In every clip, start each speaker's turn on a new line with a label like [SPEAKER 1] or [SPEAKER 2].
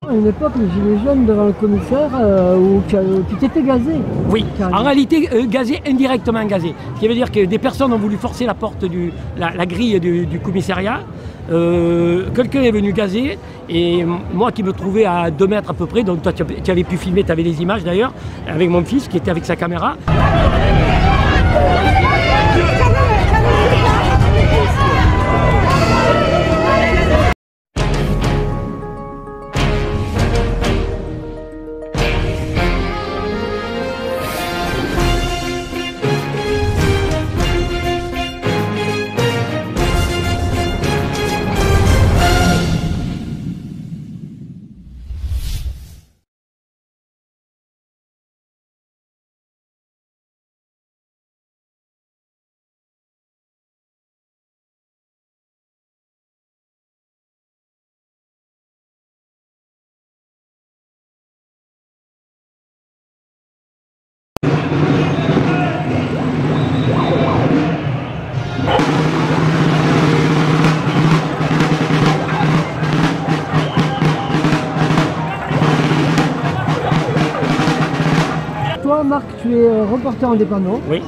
[SPEAKER 1] À une époque, les gilets jaunes devant le commissaire, où tu t'étais gazé.
[SPEAKER 2] Oui, en réalité gazé, indirectement gazé. Ce qui veut dire que des personnes ont voulu forcer la porte, la grille du commissariat. Quelqu'un est venu gazer et moi qui me trouvais à 2 mètres à peu près, donc toi tu avais pu filmer, tu avais des images d'ailleurs, avec mon fils qui était avec sa caméra.
[SPEAKER 1] Toi, Marc, tu es reporter indépendant.
[SPEAKER 2] Oui.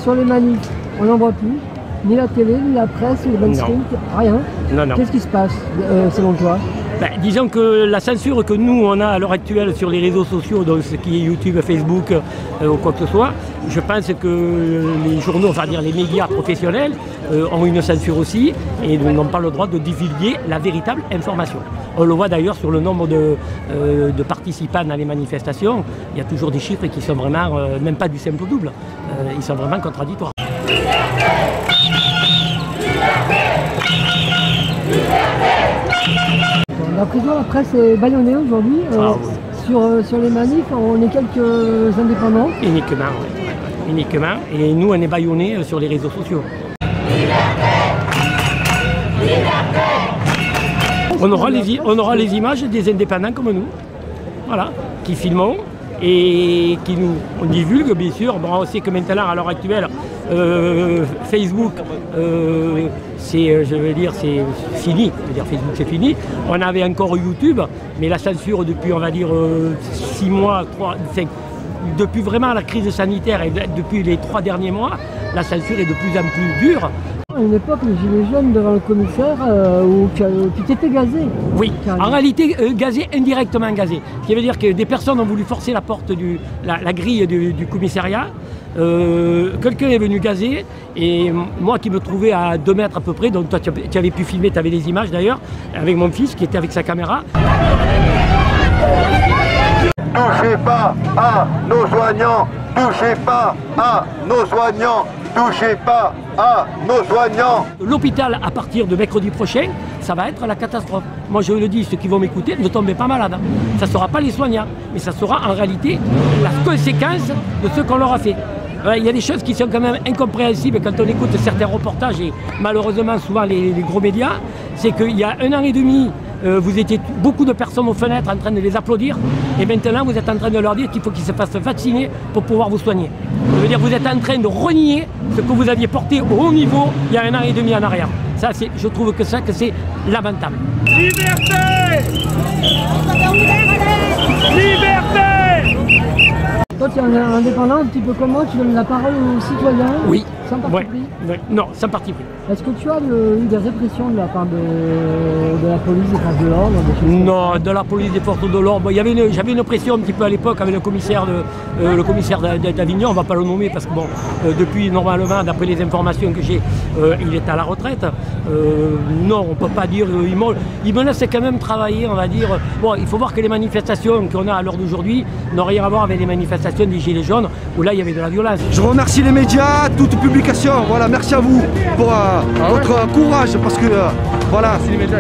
[SPEAKER 1] Sur les manifs, on n'en voit plus. Ni la télé, ni la presse, ni le mainstream, rien.
[SPEAKER 2] Non, non.
[SPEAKER 1] Qu'est-ce qui se passe, selon toi?
[SPEAKER 2] Disons que la censure que nous on a à l'heure actuelle sur les réseaux sociaux, donc ce qui est YouTube, Facebook ou quoi que ce soit, je pense que les journaux, enfin dire les médias professionnels ont une censure aussi et n'ont pas le droit de divulguer la véritable information. On le voit d'ailleurs sur le nombre de participants dans les manifestations, il y a toujours des chiffres qui sont vraiment, même pas du simple double, ils sont vraiment contradictoires.
[SPEAKER 1] La prison, la presse est bâillonnée aujourd'hui. Sur les manifs, on est quelques indépendants.
[SPEAKER 2] Uniquement, oui. Uniquement. Et nous, on est bâillonnés sur les réseaux sociaux. On aura les images des indépendants comme nous, voilà, qui filmons et qui nous divulguent, bien sûr. Bon, on sait que maintenant, à l'heure actuelle, Facebook, c'est fini. Je veux dire, Facebook, c'est fini. On avait encore YouTube, mais la censure depuis, on va dire, 6 mois, 5, depuis vraiment la crise sanitaire et depuis les 3 derniers mois, la censure est de plus en plus dure.
[SPEAKER 1] À une époque, les gilets jaunes devant le commissaire, où tu t'étais gazé.
[SPEAKER 2] Oui, en réalité gazé, indirectement gazé. Ce qui veut dire que des personnes ont voulu forcer la porte, la grille du commissariat. Quelqu'un est venu gazer et moi qui me trouvais à 2 mètres à peu près, donc toi tu avais pu filmer, tu avais des images d'ailleurs, avec mon fils qui était avec sa caméra.
[SPEAKER 3] Touchez pas à nos soignants, touchez pas à nos soignants, touchez pas à nos soignants.
[SPEAKER 2] L'hôpital, à partir de mercredi prochain, ça va être la catastrophe. Moi je le dis, ceux qui vont m'écouter, ne tombez pas malades. Ça ne sera pas les soignants, mais ça sera en réalité la conséquence de ce qu'on leur a fait. Il y a des choses qui sont quand même incompréhensibles quand on écoute certains reportages et malheureusement souvent les gros médias, c'est qu'il y a 1 an et demi, vous étiez beaucoup de personnes aux fenêtres en train de les applaudir et maintenant vous êtes en train de leur dire qu'il faut qu'ils se fassent vacciner pour pouvoir vous soigner. Ça veut dire que vous êtes en train de renier ce que vous aviez porté au haut niveau il y a 1 an et demi en arrière. Ça, je trouve que c'est lamentable.
[SPEAKER 4] Liberté! Liberté!
[SPEAKER 1] Toi, tu es un indépendant, un petit peu comme moi, tu donnes la parole aux citoyens.
[SPEAKER 2] Oui.
[SPEAKER 1] Sans parti pris.
[SPEAKER 2] Oui. Non, sans parti pris.
[SPEAKER 1] Est-ce que tu as eu des répressions de la part de la police, des forces de l'ordre?
[SPEAKER 2] Non, de la police, des forces de l'ordre. J'avais une pression un petit peu à l'époque avec le commissaire d'Avignon, on ne va pas le nommer parce que bon, depuis normalement, d'après les informations que j'ai, il est à la retraite. Non, on ne peut pas dire, il me laisse quand même travailler, on va dire. Bon, il faut voir que les manifestations qu'on a à l'heure d'aujourd'hui n'ont rien à voir avec les manifestations des Gilets jaunes où là il y avait de la violence.
[SPEAKER 5] Je remercie les médias, toute publication. Voilà, merci à vous pour votre courage parce que voilà.
[SPEAKER 4] Si les médias,